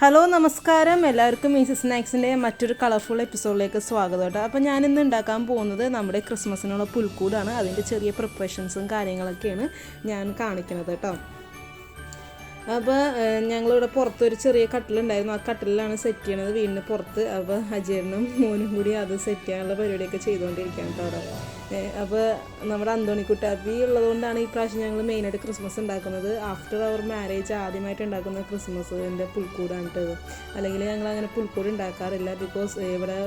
Hello നമസ്കാരം, എല്ലാവർക്കും EPSനാക്സിൻ്റെ മറ്റൊരു കളർഫുൾ എപ്പിസോഡിലേക്ക് സ്വാഗതം കേട്ടോ. അപ്പോൾ ഞാനിന്ന് ഉണ്ടാക്കാൻ പോകുന്നത് നമ്മുടെ ക്രിസ്മസിനുള്ള പുൽക്കൂടാണ്. അതിൻ്റെ ചെറിയ പ്രിപ്പറേഷൻസും കാര്യങ്ങളൊക്കെയാണ് ഞാൻ കാണിക്കുന്നത് കേട്ടോ. അപ്പോൾ ഞങ്ങളിവിടെ പുറത്തൊരു ചെറിയ കട്ടിലുണ്ടായിരുന്നു, ആ കട്ടിലാണ് സെറ്റ് ചെയ്യണത് വീടിന് പുറത്ത്. അപ്പോൾ അജയനും മോനും കൂടി അത് സെറ്റ് ചെയ്യാനുള്ള പരിപാടിയൊക്കെ ചെയ്തുകൊണ്ടിരിക്കുകയാണ് കേട്ടോ അവിടെ. അപ്പോൾ നമ്മുടെ അന്തോണിക്കുട്ടാപ്പി ഉള്ളതുകൊണ്ടാണ് ഈ പ്രാവശ്യം ഞങ്ങൾ മെയിനായിട്ട് ക്രിസ്മസ് ഉണ്ടാക്കുന്നത്. ആഫ്റ്റർ അവർ മാരേജ് ആദ്യമായിട്ട് ഉണ്ടാക്കുന്ന ക്രിസ്മസിൻ്റെ പുൽക്കൂടാണ് കേട്ടോ. അല്ലെങ്കിൽ ഞങ്ങൾ അങ്ങനെ പുൽക്കൂട് ഉണ്ടാക്കാറില്ല. ബിക്കോസ് ഇവിടെ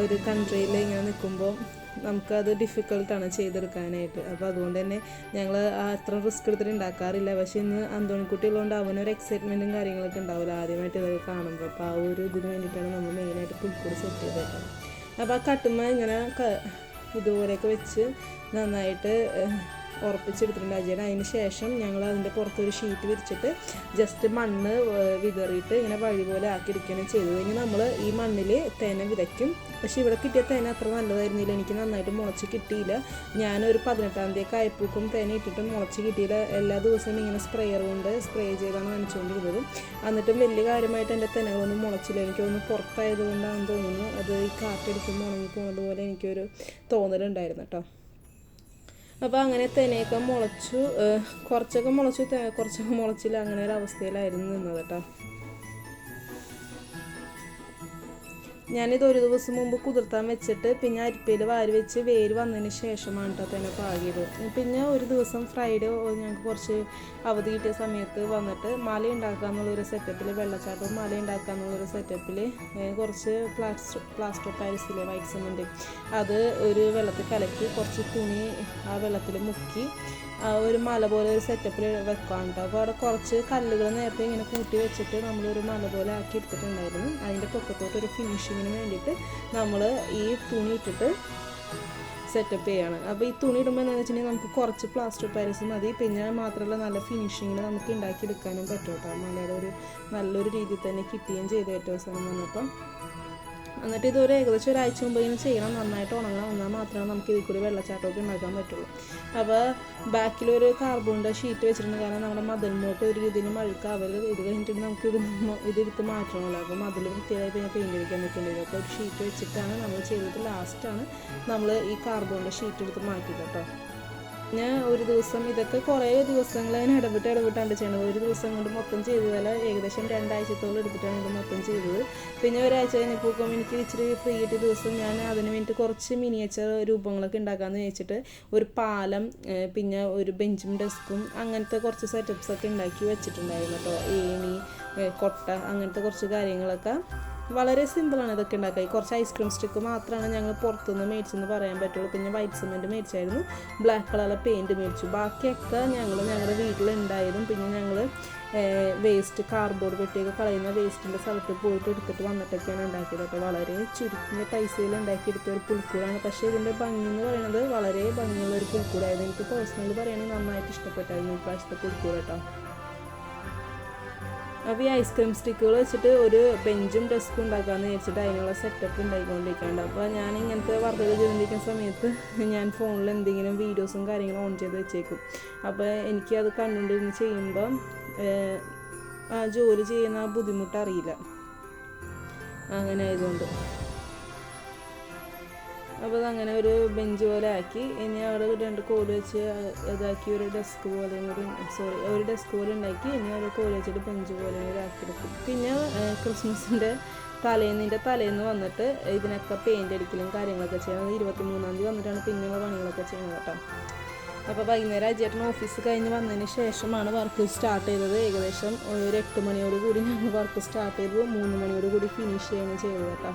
ഒരു കൺട്രിയിൽ ഇങ്ങനെ നിൽക്കുമ്പോൾ നമുക്കത് ഡിഫിക്കൽട്ടാണ് ചെയ്തെടുക്കാനായിട്ട്. അപ്പോൾ അതുകൊണ്ട് തന്നെ ഞങ്ങൾ അത്ര റിസ്ക് എടുത്തിട്ട് ഉണ്ടാക്കാറില്ല. പക്ഷേ ഇന്ന് അന്തോണിക്കുട്ടി ഉള്ളതുകൊണ്ട് അവനൊരു എക്സൈറ്റ്മെൻറ്റും കാര്യങ്ങളൊക്കെ ഉണ്ടാവില്ല ആദ്യമായിട്ട് ഇതൊക്കെ കാണുമ്പോൾ. അപ്പോൾ ആ ഒരു ഇതിന് വേണ്ടിയിട്ടാണ് നമ്മൾ മെയിനായിട്ട് പുൽക്കൂട് സെറ്റ് ചെയ്തേക്കുന്നത്. അപ്പോൾ ആ കട്ടുമ്മ ഇങ്ങനെ ഇതുപോലെയൊക്കെ വെച്ച് നന്നായിട്ട് ഉറപ്പിച്ചെടുത്തിട്ടുണ്ട് അജയൻ. അതിന് ശേഷം ഞങ്ങൾ അതിൻ്റെ പുറത്തൊരു ഷീറ്റ് വിരിച്ചിട്ട് ജസ്റ്റ് മണ്ണ് വിതറിയിട്ട് ഇങ്ങനെ വഴി പോലെ ആക്കിയെടുക്കുകയാണ് ചെയ്തത്. ഇനി നമ്മൾ ഈ മണ്ണിൽ തേന വിതയ്ക്കും. പക്ഷേ ഇവിടെ കിട്ടിയ തേന അത്ര നല്ലതായിരുന്നില്ല, എനിക്ക് നന്നായിട്ട് മുളച്ച് കിട്ടിയില്ല. ഞാനൊരു 18-ാം തീയതി ആയപ്പോക്കും തേന ഇട്ടിട്ടും മുളച്ച് കിട്ടിയില്ല. എല്ലാ ദിവസവും ഇങ്ങനെ സ്പ്രേയർ കൊണ്ട് സ്പ്രേ ചെയ്താണ് നനച്ചുകൊണ്ടിരുന്നത്. എന്നിട്ടും വലിയ കാര്യമായിട്ട് എൻ്റെ തെനകളൊന്നും മുളച്ചില്ല. എനിക്കൊന്ന് പുറത്തായതുകൊണ്ടാണെന്ന് തോന്നുന്നു, അത് ഈ കാറ്റടിക്കുമ്പോൾ ഉണങ്ങി പോകുന്നത് പോലെ എനിക്കൊരു തോന്നലുണ്ടായിരുന്നു കേട്ടോ. അപ്പോൾ അങ്ങനെ തെനയൊക്കെ മുളച്ചു, കുറച്ചൊക്കെ മുളച്ചു, കുറച്ചൊക്കെ മുളച്ചില്ല. അങ്ങനെ ഒരു അവസ്ഥയിലായിരുന്നു നിന്നത് കേട്ടോ. ഞാനിത് ഒരു ദിവസം മുമ്പ് കുതിർത്താൻ വെച്ചിട്ട് പിന്നെ അരിപ്പയിൽ വാരി വെച്ച് വേര് വന്നതിന് ശേഷമാണ് കേട്ടോ തന്നെ പാകിയത്. പിന്നെ ഒരു ദിവസം ഫ്രൈഡേ ഞങ്ങൾക്ക് കുറച്ച് അവധി കിട്ടിയ സമയത്ത് വന്നിട്ട് മല ഉണ്ടാക്കുക എന്നുള്ളൊരു സെറ്റപ്പിൽ, വെള്ളച്ചാട്ടവും മല ഉണ്ടാക്കുക എന്നുള്ളൊരു സെറ്റപ്പിൽ കുറച്ച് പ്ലാസ്റ്റർ പാരിസിലെ വൈറ്റ് സിമെൻറ്റ് അത് ഒരു വെള്ളത്തിൽ കലക്കി കുറച്ച് തുണി ആ വെള്ളത്തിൽ മുക്കി ഒരു മല പോലെ ഒരു സെറ്റപ്പിൽ വെക്കാൻ കേട്ടോ. അപ്പോൾ അവിടെ കുറച്ച് കല്ലുകൾ നേരത്തെ ഇങ്ങനെ കൂട്ടി വെച്ചിട്ട് നമ്മളൊരു മല പോലെ ആക്കി എടുത്തിട്ടുണ്ടായിരുന്നു. അതിൻ്റെ പൊക്കത്തോട്ട് ഒരു ഫിനിഷിങ്ങിന് വേണ്ടിയിട്ട് നമ്മൾ ഈ തുണി ഇട്ടിട്ട് സെറ്റപ്പ് ചെയ്യാണ്. അപ്പോൾ ഈ തുണി ഇടുമ്പോൾ എന്താണെന്ന് വെച്ചിട്ടുണ്ടെങ്കിൽ നമുക്ക് കുറച്ച് പ്ലാസ്റ്റർ പാരിസ് മതി. പിന്നെ മാത്രമല്ല നല്ല ഫിനിഷിങ്ങിന് നമുക്ക് ഉണ്ടാക്കിയെടുക്കാനും പറ്റും കേട്ടോ. മലയുടെ ഒരു നല്ലൊരു രീതിയിൽ തന്നെ കിട്ടുകയും ചെയ്തു ഏറ്റവും അവസാനം വന്നപ്പം. എന്നിട്ട് ഇതൊരു ഏകദേശം ഒരാഴ്ച മുമ്പ് ഇങ്ങനെ ചെയ്യണം, നന്നായിട്ട് ഉണങ്ങണം. എന്നാൽ മാത്രമേ നമുക്ക് ഇതിൽ കൂടി വെള്ളച്ചാട്ടമൊക്കെ ഉണ്ടാക്കാൻ പറ്റുള്ളൂ. അപ്പോൾ ബാക്കിലൊരു കാർബോണിൻ്റെ ഷീറ്റ് വെച്ചിട്ടുണ്ട്, കാരണം നമ്മുടെ മതിലിനോട്ട് ഒരു രീതിയിൽ മഴുക്കാവരുത്. ഇത് കഴിഞ്ഞിട്ട് നമുക്ക് ഇതെടുത്ത് മാറ്റണമല്ലോ. അപ്പോൾ മതിൽ വൃത്തിയായി പിന്നെ പെയിൻ്റ് അടിക്കാൻ പറ്റുന്നില്ല. അപ്പോൾ ഒരു ഷീറ്റ് വെച്ചിട്ടാണ് നമ്മൾ ചെയ്തിട്ട് ലാസ്റ്റാണ് നമ്മൾ ഈ കാർബോണിൻ്റെ ഷീറ്റ് എടുത്ത് മാറ്റിയത് കേട്ടോ. ഞാൻ ഒരു ദിവസം ഇതൊക്കെ കുറേ ദിവസങ്ങൾ അതിന് ഇടവിട്ടാണ് ചെയ്യണത്. ഒരു ദിവസം കൊണ്ട് മൊത്തം ചെയ്തതല്ല, ഏകദേശം 2 ആഴ്ചത്തോളം എടുത്തിട്ടാണ് ഇത് മൊത്തം ചെയ്തത്. പിന്നെ ഒരാഴ്ച കഴിഞ്ഞപ്പോൾ എനിക്ക് ഇച്ചിരി ഫ്രീ കിട്ടിയ ദിവസം ഞാൻ അതിന് വേണ്ടിയിട്ട് കുറച്ച് മിനിയേച്ചർ രൂപങ്ങളൊക്കെ ഉണ്ടാക്കാമെന്ന് വെച്ചിട്ട് ഒരു പാലം, പിന്നെ ഒരു ബെഞ്ചും ഡെസ്കും അങ്ങനത്തെ കുറച്ച് സെറ്റപ്സൊക്കെ ഉണ്ടാക്കി വെച്ചിട്ടുണ്ടായിരുന്നു കേട്ടോ. ഏണി, കൊട്ട, അങ്ങനത്തെ കുറച്ച് കാര്യങ്ങളൊക്കെ വളരെ സിമ്പിളാണ് ഇതൊക്കെ ഉണ്ടാക്കുക. കുറച്ച് ഐസ്ക്രീം സ്റ്റിക്ക് മാത്രമാണ് ഞങ്ങൾ പുറത്തുനിന്ന് മേടിച്ചെന്ന് പറയാൻ പറ്റുള്ളൂ. പിന്നെ വൈറ്റ് സിമെൻറ്റ് മേടിച്ചായിരുന്നു, ബ്ലാക്ക് കളറിലെ പെയിൻറ്റ് മേടിച്ചു. ബാക്കിയൊക്കെ ഞങ്ങളുടെ വീട്ടിലുണ്ടായതും പിന്നെ ഞങ്ങൾ വേസ്റ്റ് കാർഡ്ബോർഡ് പെട്ടിയൊക്കെ കളയുന്ന വേസ്റ്റിൻ്റെ സ്ഥലത്ത് പോയിട്ട് എടുത്തിട്ട് വന്നിട്ടൊക്കെയാണ് ഉണ്ടാക്കിയത് കേട്ടോ. വളരെ ചുരുങ്ങിയ പൈസയിൽ ഉണ്ടാക്കിയെടുത്ത ഒരു പുൽക്കൂടാണ്. പക്ഷേ ഇതിൻ്റെ ഭംഗി എന്ന് പറയുന്നത് വളരെ ഭംഗിയുള്ള ഒരു പുൽക്കൂടായിരുന്നു. എനിക്ക് പേഴ്സണലി പറയുകയാണെങ്കിൽ നന്നായിട്ട് ഇഷ്ടപ്പെട്ടായിരുന്നു ഈ പ്രാവശ്യത്തെ പുൽക്കൂട് കേട്ടോ. അപ്പോൾ ഈ ഐസ്ക്രീം സ്റ്റിക്കുകൾ വെച്ചിട്ട് ഒരു ബെഞ്ചും ഡെസ്കും ഉണ്ടാക്കാമെന്ന് വിചാരിച്ചിട്ട് അതിനുള്ള സെറ്റപ്പ് ഉണ്ടാക്കിക്കൊണ്ടിരിക്കുന്നുണ്ട്. അപ്പോൾ ഞാൻ ഇങ്ങനത്തെ വർക്കുകൾ ചെയ്തുകൊണ്ടിരിക്കുന്ന സമയത്ത് ഞാൻ ഫോണിൽ എന്തെങ്കിലും വീഡിയോസും കാര്യങ്ങളും ഓൺ ചെയ്ത് വെച്ചേക്കും. അപ്പോൾ എനിക്കത് കണ്ടുകൊണ്ടിരുന്ന് ചെയ്യുമ്പം ജോലി ചെയ്യുന്ന ബുദ്ധിമുട്ട് അറിയില്ല, അങ്ങനെ ആയതുകൊണ്ട്. അപ്പോൾ അതങ്ങനെ ഒരു ബെഞ്ച് പോലെ ആക്കി. ഇനി അവിടെ 2 കോല് വെച്ച് ഇതാക്കി ഒരു ഡെസ്ക് പോലെ ഒരു ഡെസ്ക് പോലെ ഉണ്ടാക്കി. ഇനി ഒരു കോല് വെച്ചിട്ട് ബെഞ്ച് പോലെ ഒരു ആക്കിയെടുക്കും. പിന്നെ ക്രിസ്മസിൻ്റെ തലേന്ന് വന്നിട്ട് ഇതിനൊക്കെ പെയിൻ്റ് അടിക്കലും കാര്യങ്ങളൊക്കെ ചെയ്യണം. 23-ാം തീയതി വന്നിട്ടാണ് പിന്നെയുള്ള പണികളൊക്കെ ചെയ്യുന്നത് കേട്ടോ. അപ്പോൾ വൈകുന്നേരം അജയേട്ടൻ ഓഫീസ് കഴിഞ്ഞ് വന്നതിന് ശേഷമാണ് വർക്ക് സ്റ്റാർട്ട് ചെയ്തത്. ഏകദേശം ഒരു 8 മണിയോട് കൂടി ഞങ്ങൾ വർക്ക് സ്റ്റാർട്ട് ചെയ്തു. 3 മണിയോട് കൂടി ഫിനിഷ് ചെയ്യുകയാണ് ചെയ്തത് കേട്ടോ.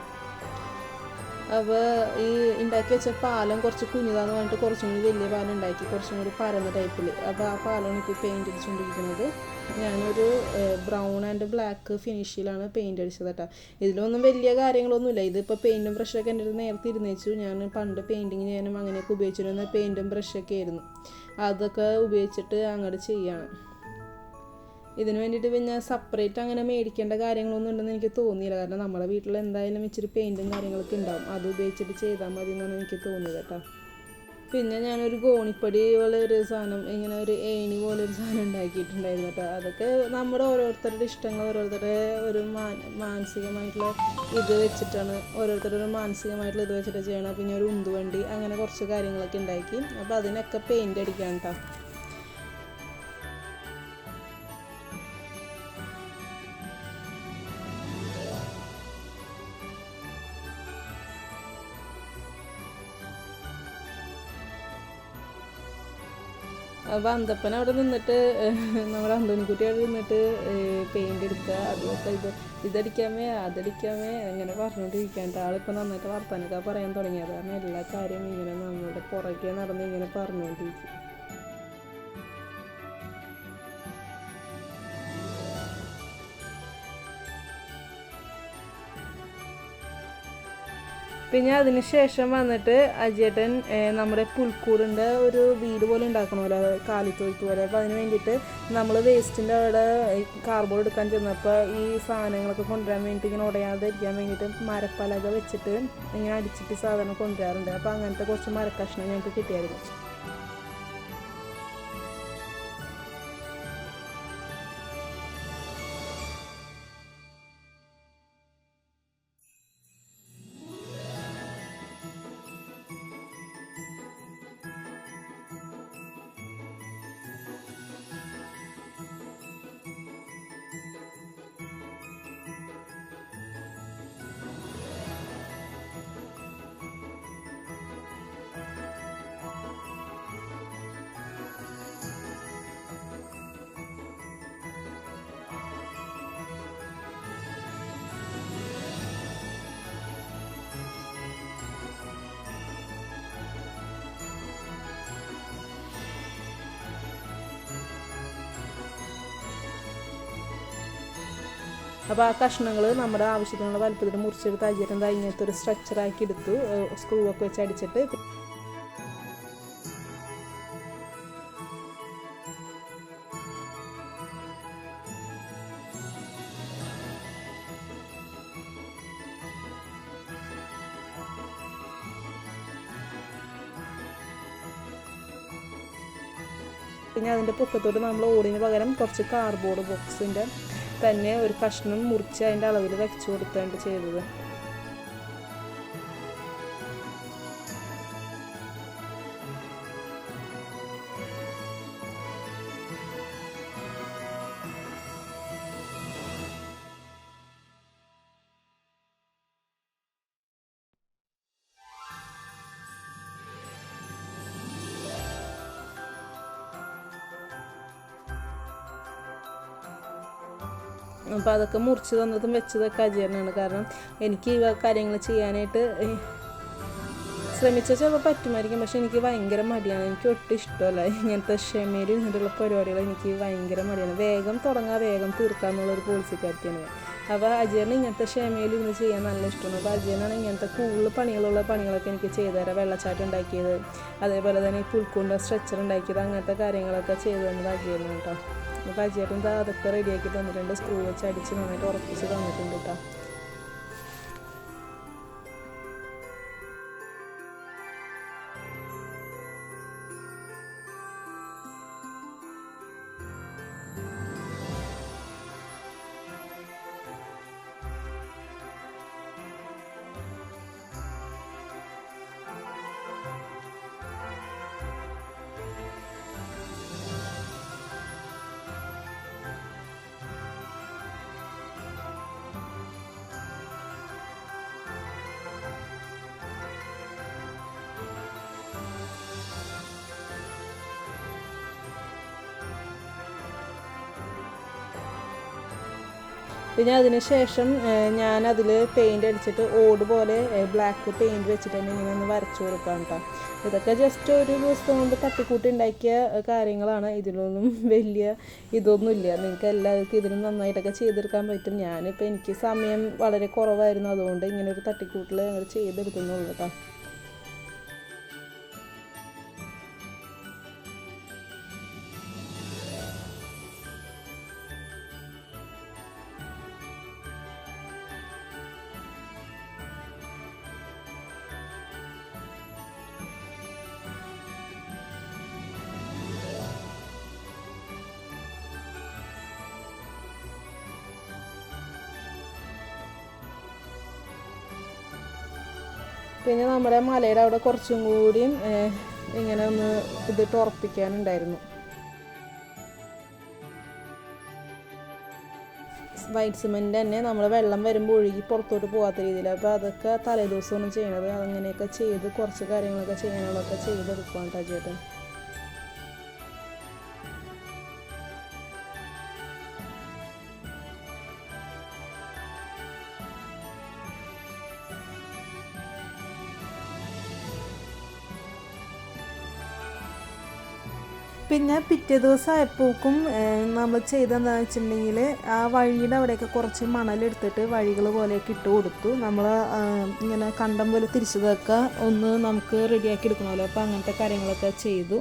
അപ്പോൾ ഈ ഉണ്ടാക്കി വെച്ച പാലം കുറച്ച് കുഞ്ഞിതാന്ന് പറഞ്ഞിട്ട് കുറച്ചും കൂടി വലിയ പാലം ഉണ്ടാക്കി, കുറച്ചും കൂടി പരന്ന ടൈപ്പിൽ. അപ്പോൾ ആ പാലമാണ് ഇപ്പോൾ പെയിൻ്റ് അടിച്ചുകൊണ്ടിരിക്കുന്നത്. ഞാനൊരു ബ്രൗൺ ആൻഡ് ബ്ലാക്ക് ഫിനിഷിലാണ് പെയിൻ്റ് അടിച്ചത് കേട്ടോ. ഇതിലൊന്നും വലിയ കാര്യങ്ങളൊന്നുമില്ല. ഇതിപ്പോൾ പെയിൻറ്റും ബ്രഷൊക്കെ എൻ്റെ അടുത്ത് നേരത്തെ ഇരുന്ന് വെച്ചു. ഞാൻ പണ്ട് പെയിൻറ്റിങ് ചെയ്യാനും അങ്ങനെയൊക്കെ ഉപയോഗിച്ചിരുന്ന പെയിൻറ്റും ബ്രഷൊക്കെ ആയിരുന്നു. അതൊക്കെ ഉപയോഗിച്ചിട്ട് അങ്ങോട്ട് ചെയ്യാണ്. ഇതിന് വേണ്ടിയിട്ട് പിന്നെ സെപ്പറേറ്റ് അങ്ങനെ മേടിക്കേണ്ട കാര്യങ്ങളൊന്നും ഉണ്ടെന്ന് എനിക്ക് തോന്നിയില്ല. കാരണം നമ്മുടെ വീട്ടിൽ എന്തായാലും ഇച്ചിരി പെയിൻറ്റും കാര്യങ്ങളൊക്കെ ഉണ്ടാവും, അത് ഉപയോഗിച്ചിട്ട് ചെയ്താൽ മതി എന്നാണ് എനിക്ക് തോന്നിയത് കേട്ടോ. പിന്നെ ഞാനൊരു ഗോണിപ്പടി പോലെ ഒരു സാധനം, ഇങ്ങനെ ഒരു ഏണി പോലെ ഒരു സാധനം ഉണ്ടാക്കിയിട്ടുണ്ടായിരുന്നു കേട്ടോ. അതൊക്കെ നമ്മുടെ ഓരോരുത്തരുടെ ഇഷ്ടങ്ങൾ, ഓരോരുത്തരുടെ ഒരു മാനസികമായിട്ടുള്ള ഇത് വെച്ചിട്ടാണ്, ഓരോരുത്തരുടെ ഒരു മാനസികമായിട്ടുള്ള ഇത് വെച്ചിട്ട് ചെയ്യണം. പിന്നെ ഒരു ഉന്തുവണ്ടി, അങ്ങനെ കുറച്ച് കാര്യങ്ങളൊക്കെ ഉണ്ടാക്കി. അപ്പോൾ അതിനൊക്കെ പെയിൻ്റ് അടിക്കാൻ കേട്ടോ. അപ്പോൾ അന്തപ്പൻ അവിടെ നിന്നിട്ട്, നമ്മുടെ അന്തോണിക്കുട്ടി അവിടെ നിന്നിട്ട് പെയിൻ്റ് എടുക്കുക, അതൊക്കെ ഇതടിക്കാമേ അതടിക്കാമേ അങ്ങനെ പറഞ്ഞുകൊണ്ടിരിക്കാണ്ട്. ആളിപ്പോൾ നന്നായിട്ട് വർത്താനൊക്കെ പറയാൻ തുടങ്ങിയത് കാരണം എല്ലാ കാര്യവും ഇങ്ങനെ നമ്മുടെ പുറകെ നടന്ന് ഇങ്ങനെ പറഞ്ഞുകൊണ്ടിരിക്കും. പിന്നെ അതിന് ശേഷം വന്നിട്ട് അജേട്ടൻ നമ്മുടെ പുൽക്കൂടിൻ്റെ ഒരു വീട് പോലെ ഉണ്ടാക്കണമല്ലോ, കാലിത്തൊഴുത്ത് പോലെ. അപ്പോൾ അതിന് വേണ്ടിയിട്ട് നമ്മൾ വേസ്റ്റിൻ്റെ അവിടെ കാർബോർഡ് എടുക്കാൻ ചെന്നപ്പോൾ ഈ സാധനങ്ങളൊക്കെ കൊണ്ടുവരാൻ വേണ്ടിയിട്ട്, ഇങ്ങനെ ഉടയാതെ ഇരിക്കാൻ വേണ്ടിയിട്ട് മരപ്പലക വെച്ചിട്ട് ഇങ്ങനെ അടിച്ചിട്ട് സാധനം കൊണ്ടുവരാറുണ്ട്. അപ്പോൾ അങ്ങനത്തെ കുറച്ച് മരക്കഷ്ണം ഞങ്ങൾക്ക് കിട്ടിയായിരുന്നു. അപ്പോൾ ആ കഷ്ണങ്ങൾ നമ്മുടെ ആവശ്യത്തിനുള്ള വലുപ്പത്തിൽ മുറിച്ചെടുത്ത് അജേട്ടൻ ഇങ്ങനത്തെ ഒരു സ്ട്രക്ചറാക്കി എടുത്തു, സ്ക്രൂ ഒക്കെ വെച്ച് അടിച്ചിട്ട്. പിന്നെ അതിൻ്റെ പൊക്കത്തോട്ട് നമ്മൾ ഓടിന് പകരം കുറച്ച് കാർഡ്ബോർഡ് ബോക്സിൻ്റെ തന്നെ ഒരു കഷ്ണം മുറിച്ച് അതിൻ്റെ അളവിൽ വെച്ച് കൊടുത്താണ് ചെയ്തത്. അപ്പോൾ അതൊക്കെ മുറിച്ച് തന്നതും വെച്ചതൊക്കെ അജയനാണ്. കാരണം എനിക്ക് ഈ കാര്യങ്ങൾ ചെയ്യാനായിട്ട് ശ്രമിച്ചാൽ ചിലപ്പോൾ പറ്റുമായിരിക്കും, പക്ഷെ എനിക്ക് ഭയങ്കര മടിയാണ്. എനിക്ക് ഒട്ടും ഇഷ്ടമല്ല ഇങ്ങനത്തെ ക്ഷമയിൽ ഇരുന്നിട്ടുള്ള പരിപാടികൾ. എനിക്ക് ഭയങ്കര മടിയാണ്. വേഗം തുടങ്ങാൻ വേഗം തീർക്കാമെന്നുള്ളൊരു പോളിസിക്കാരിയാണ്. അപ്പോൾ അജയന് ഇങ്ങനത്തെ ക്ഷമയിൽ ഇരുന്ന് ചെയ്യാൻ നല്ല ഇഷ്ടമാണ്. അപ്പോൾ അജയനാണ് ഇങ്ങനത്തെ കൂടുതൽ പണികളൊക്കെ എനിക്ക് ചെയ്തു തരാം. വെള്ളച്ചാട്ടം ഉണ്ടാക്കിയത്, അതേപോലെ തന്നെ പുൽക്കൂടിൻ്റെ സ്ട്രെച്ചർ ഉണ്ടാക്കിയത്, അങ്ങനത്തെ കാര്യങ്ങളൊക്കെ ചെയ്തു തന്നത് അജയനാണ് കേട്ടോ. അപ്പോൾ അജയേട്ടൻ അതൊക്കെ റെഡിയാക്കി തന്നിട്ടുണ്ട്, സ്ക്രൂ വെച്ച് അടിച്ച് നന്നായിട്ട് ഉറപ്പിച്ച് തന്നിട്ടുണ്ട് കേട്ടോ. പിന്നെ അതിന് ശേഷം ഞാനതിൽ പെയിൻ്റ് അടിച്ചിട്ട് ഓട് പോലെ ബ്ലാക്ക് പെയിൻറ് വെച്ചിട്ട് തന്നെ ഇങ്ങനെ ഒന്ന് വരച്ചു കൊടുക്കാം കേട്ടോ. ഇതൊക്കെ ജസ്റ്റ് ഒരു ദിവസം കൊണ്ട് തട്ടിക്കൂട്ടി ഉണ്ടാക്കിയ കാര്യങ്ങളാണ്. ഇതിലൊന്നും വലിയ ഇതൊന്നുമില്ല. നിങ്ങൾക്ക് എല്ലാവർക്കും ഇതിനും നന്നായിട്ടൊക്കെ ചെയ്തെടുക്കാൻ പറ്റും. ഞാനിപ്പോൾ എനിക്ക് സമയം വളരെ കുറവായിരുന്നു, അതുകൊണ്ട് ഇങ്ങനെ ഒരു തട്ടിക്കൂട്ടിൽ അങ്ങനെ ചെയ്തെടുക്കുന്നുള്ളൂ കേട്ടോ. പിന്നെ നമ്മുടെ മലയുടെ അവിടെ കുറച്ചും കൂടിയും ഇങ്ങനെ ഒന്ന് ഇതിട്ട് ഉറപ്പിക്കാനുണ്ടായിരുന്നു. വൈറ്റ് സിമെൻറ്റ് തന്നെ നമ്മൾ വെള്ളം വരുമ്പോൾ ഒഴുകി പുറത്തോട്ട് പോകാത്ത രീതിയിൽ. അപ്പോൾ അതൊക്കെ തലേദിവസമാണ് ചെയ്യണത്. അങ്ങനെയൊക്കെ ചെയ്ത് കുറച്ച് കാര്യങ്ങളൊക്കെ ചെയ്യാനുള്ളതൊക്കെ ചെയ്തെടുക്കുകയാണ് കേട്ടോ ചേട്ടൻ. പിന്നെ പിറ്റേ ദിവസം ആയപ്പോക്കും നമ്മൾ ചെയ്തതെന്താണെന്ന് വെച്ചിട്ടുണ്ടെങ്കിൽ ആ വഴിയുടെ അവിടെയൊക്കെ കുറച്ച് മണലെടുത്തിട്ട് വഴികൾ പോലെയൊക്കെ ഇട്ട് കൊടുത്തു. നമ്മൾ ഇങ്ങനെ കണ്ടം പോലെ തിരിച്ചതൊക്കെ ഒന്ന് നമുക്ക് റെഡിയാക്കി എടുക്കണമല്ലോ. അപ്പോൾ അങ്ങനത്തെ കാര്യങ്ങളൊക്കെ ചെയ്തു.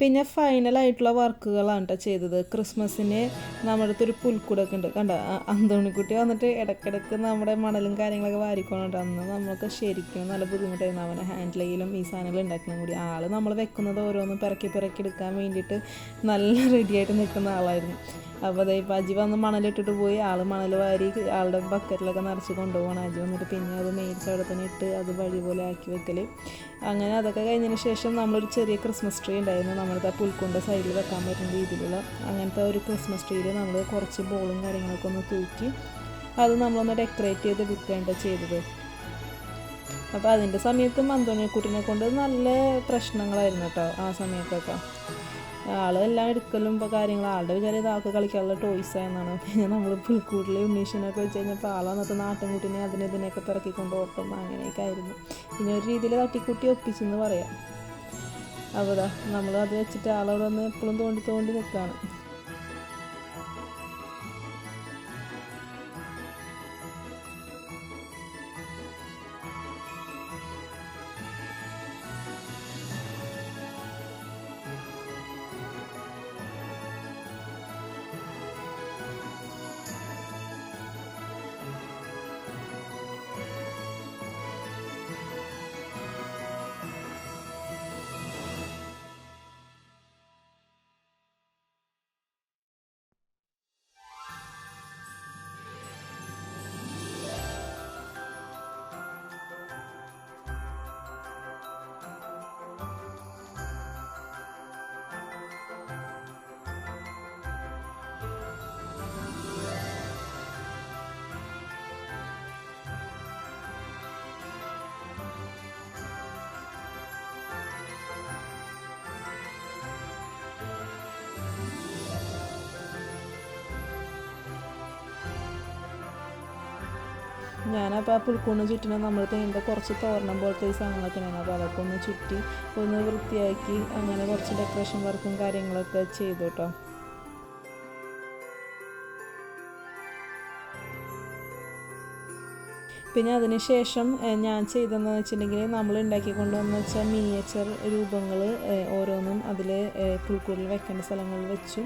പിന്നെ ഫൈനലായിട്ടുള്ള വർക്കുകളാണ് കേട്ടോ ചെയ്തത്. ക്രിസ്മസിന് നമ്മുടെ അടുത്തൊരു ഒരു പുൽക്കൂടൊക്കെ ഉണ്ട് കണ്ട. അന്തോണിക്കുട്ടി വന്നിട്ട് ഇടയ്ക്കിടയ്ക്ക് നമ്മുടെ മണലും കാര്യങ്ങളൊക്കെ വാരിക്കൊണ്ടിട്ട് അന്ന് നമുക്ക് ശരിക്കും നല്ല ബുദ്ധിമുട്ടായിരുന്നു അവനെ ഹാൻഡിൽ ചെയ്യലും ഈ സാധനങ്ങൾ ഉണ്ടാക്കണം കൂടി. ആൾ നമ്മൾ വെക്കുന്നത് ഓരോന്നും പിറക്കി എടുക്കാൻ വേണ്ടിയിട്ട് നല്ല റെഡിയായിട്ട് നിൽക്കുന്ന ആളായിരുന്നു. അപ്പോൾ അതേ ഇപ്പോൾ അജി വന്ന് മണലിട്ടിട്ട് പോയി. ആൾ മണൽ വാരി ആളുടെ ബക്കറ്റിലൊക്കെ നിറച്ച് കൊണ്ടുപോകണം. അജി വന്നിട്ട് പിന്നെ അത് മേടിച്ച് അവിടെ തന്നെ ഇട്ട് അത് വഴി പോലെ ആക്കി വെക്കൽ. അങ്ങനെ അതൊക്കെ കഴിഞ്ഞതിന് ശേഷം നമ്മളൊരു ചെറിയ ക്രിസ്മസ് ട്രീ ഉണ്ടായിരുന്നു നമ്മളുടെ പുൽക്കൂടിൻ്റെ സൈഡിൽ വെക്കാൻ പറ്റുന്ന രീതിയിലുള്ള. അങ്ങനത്തെ ഒരു ക്രിസ്മസ് ട്രീയിൽ നമ്മൾ കുറച്ച് ബോളും കാര്യങ്ങളൊക്കെ ഒന്ന് തൂക്കി അത് നമ്മളൊന്ന് ഡെക്കറേറ്റ് ചെയ്ത് എടുക്കുകയാണ് ചെയ്തത്. അപ്പോൾ അതിൻ്റെ സമയത്തും അന്തോണിക്കുട്ടിനെ കൊണ്ട് നല്ല പ്രശ്നങ്ങളായിരുന്നു കേട്ടോ ആ സമയത്തൊക്കെ. ആളെല്ലാം എടുക്കലും ഇപ്പോൾ കാര്യങ്ങൾ ആളുടെ വിചാരം ഇത് ആൾക്ക് കളിക്കാനുള്ള ടോയ്സ് ആയെന്നാണ്. പിന്നെ നമ്മൾ പുൽക്കൂട്ടിൽ ഉണ്ണീഷനൊക്കെ വെച്ച് കഴിഞ്ഞപ്പോൾ ആളന്നത്തെ നാട്ടിൻകുട്ടിനെ ഇതിനെയൊക്കെ പിറക്കിക്കൊണ്ട് ഓട്ടം അങ്ങനെയൊക്കെ ആയിരുന്നു. പിന്നെ ഒരു രീതിയിൽ തട്ടിക്കൂട്ടി ഒപ്പിച്ചെന്ന് പറയാം. അപ്പോൾ നമ്മൾ അത് വെച്ചിട്ട് ആളവിടെ ഒന്ന് എപ്പോഴും തോണ്ടി നിൽക്കുകയാണ്. ഞാനപ്പോൾ ആ പുൽക്കൂടിന് ചുറ്റിനും നമ്മൾ തേൻ്റെ കുറച്ച് തോരണം പോലത്തെ ഈ സാധനങ്ങളൊക്കെ ഉണ്ടായിരുന്നു. അപ്പോൾ അതൊക്കെ ഒന്ന് ചുറ്റി ഒന്ന് വൃത്തിയാക്കി അങ്ങനെ കുറച്ച് ഡെക്കറേഷൻ വർക്കും കാര്യങ്ങളൊക്കെ ചെയ്തു കേട്ടോ. പിന്നെ അതിന് ശേഷം ഞാൻ ചെയ്തതെന്ന് വെച്ചിട്ടുണ്ടെങ്കിൽ നമ്മൾ ഉണ്ടാക്കിക്കൊണ്ടുവന്ന് വെച്ചാൽ മിനിയേച്ചർ രൂപങ്ങൾ ഓരോന്നും അതിൽ പുൽക്കൂടിൽ വെക്കേണ്ട സ്ഥലങ്ങളിൽ വെച്ചു.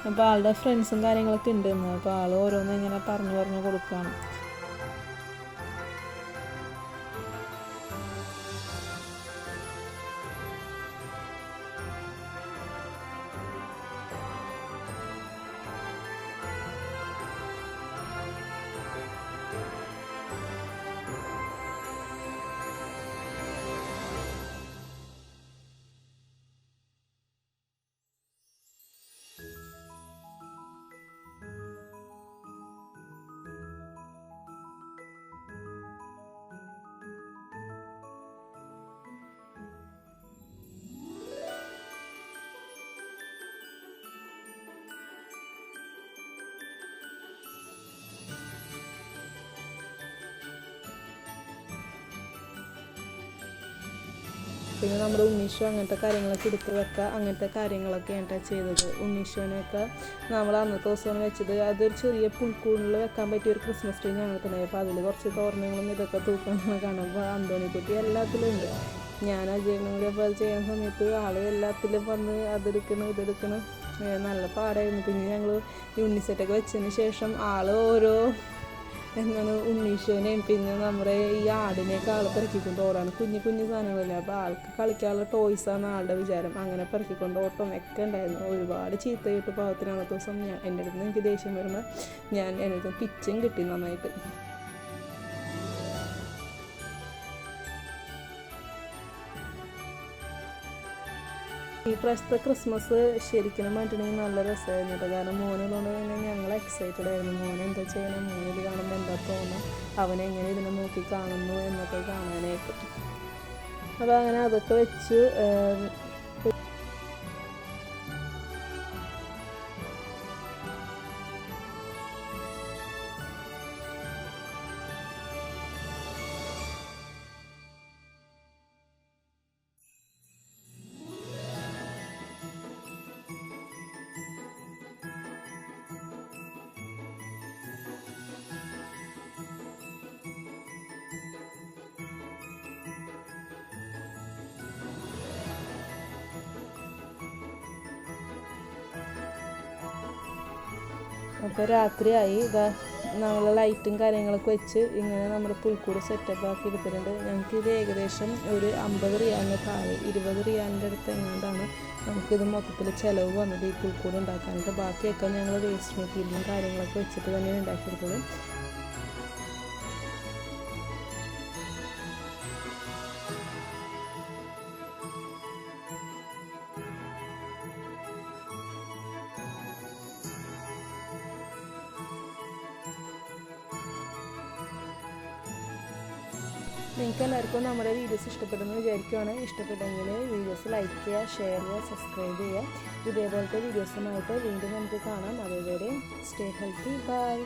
അപ്പോൾ ആളുടെ ഫ്രണ്ട്സും കാര്യങ്ങളൊക്കെ ഉണ്ടെന്ന്. അപ്പോൾ ആൾ ഓരോന്നും ഇങ്ങനെ പറഞ്ഞു കൊടുക്കുകയാണ്. പിന്നെ നമ്മുടെ ഉണ്ണീഷു അങ്ങനത്തെ കാര്യങ്ങളൊക്കെ എടുത്ത് വെക്കുക, അങ്ങനത്തെ കാര്യങ്ങളൊക്കെയാണ് ചെയ്തത്. ഉണ്ണീഷുവിനൊക്കെ നമ്മൾ അന്നത്തെ ദിവസമാണ് വെച്ചത്. അതൊരു ചെറിയ പുൽക്കൂടിൽ വെക്കാൻ പറ്റിയ ഒരു ക്രിസ്മസ് ട്രീ ഞങ്ങൾക്കുണ്ടായി. അപ്പോൾ അതിൽ കുറച്ച് തോരണങ്ങളും ഇതൊക്കെ തൂക്കണം കാണുമ്പോൾ അന്തോണിക്കുട്ടി എല്ലാത്തിലും ഉണ്ട്. ഞാൻ അജയനും കൂടി അപ്പോൾ അത് ചെയ്യുന്ന സമയത്ത് ആൾ എല്ലാത്തിലും വന്ന് അതെടുക്കണം ഇതെടുക്കണം, നല്ല പാടായിരുന്നു. പിന്നെ ഞങ്ങൾ യൂണിസെറ്റൊക്കെ വെച്ചതിന് ശേഷം ആൾ ഓരോ എന്താണ് ഉണ്ണീഷോനെയും പിന്നെ നമ്മുടെ ഈ ആടിനെയൊക്കെ ആൾ പെറുക്കിക്കൊണ്ട് ഓടാണ്. കുഞ്ഞു കുഞ്ഞു സാധനങ്ങളല്ലേ, അപ്പോൾ ആൾക്ക് കളിക്കാനുള്ള ടോയ്സാണ് ആളുടെ വിചാരം. അങ്ങനെ പെറുക്കിക്കൊണ്ട് ഓട്ടം ഒക്കെ ഉണ്ടായിരുന്നു. ഒരുപാട് ചീത്ത കിട്ടു പാവത്തിന്. അന്നത്തെ ദിവസം എൻ്റെ അടുത്ത് എനിക്ക് ദേഷ്യം വരുമ്പോൾ എൻ്റെ അടുത്ത് പിച്ചും കിട്ടി നന്നായിട്ട്. ഈ പ്രാവശ്യത്തെ ക്രിസ്മസ് ശരിക്കും പറഞ്ഞിട്ടുണ്ടെങ്കിൽ നല്ല രസമായിരുന്നു കേട്ടോ. കാരണം മോനുള്ളതുകൊണ്ട് തന്നെ ഞങ്ങൾ എക്സൈറ്റഡ് ആയിരുന്നു. മോൻ എന്താ ചെയ്യണം, മോനിത് കാണുമ്പോൾ എന്താ തോന്നുക, അവനെങ്ങനെ ഇതിനെ നോക്കി കാണുന്നു എന്നൊക്കെ കാണാനായിട്ട്. അപ്പോൾ അങ്ങനെ അതൊക്കെ വെച്ചു. അപ്പോൾ രാത്രിയായി. ഇതാ നമ്മൾ ലൈറ്റും കാര്യങ്ങളൊക്കെ വെച്ച് ഇങ്ങനെ നമ്മുടെ പുൽക്കൂട് സെറ്റപ്പ് ആക്കി എടുത്തിട്ടുണ്ട്. ഞങ്ങൾക്കിത് ഏകദേശം ഒരു 50 റിയാലിന് താഴെ 20 റിയാലിൻ്റെ അടുത്ത് എങ്ങാണ്ടാണ് നമുക്കിത് മൊത്തത്തിൽ ചിലവ് വന്നത് ഈ പുൽക്കൂട് ഉണ്ടാക്കാനായിട്ട്. ബാക്കിയൊക്കെ ഞങ്ങൾ വേസ്റ്റ് മെറ്റീരിയലും കാര്യങ്ങളൊക്കെ വെച്ചിട്ട് തന്നെയാണ് ഉണ്ടാക്കിയെടുത്തത്. നിങ്ങൾക്ക് എല്ലാവർക്കും നമ്മുടെ വീഡിയോസ് ഇഷ്ടപ്പെടുമെന്ന് വിചാരിക്കുകയാണ്. ഇഷ്ടപ്പെട്ടെങ്കിൽ വീഡിയോസ് ലൈക്ക് ചെയ്യുക, ഷെയർ ചെയ്യുക, സബ്സ്ക്രൈബ് ചെയ്യുക. ഇതേപോലത്തെ വീഡിയോസുമായിട്ട് വീണ്ടും നമുക്ക് കാണാം. അതുവരെ സ്റ്റേ ഹെൽത്തി. ബൈ.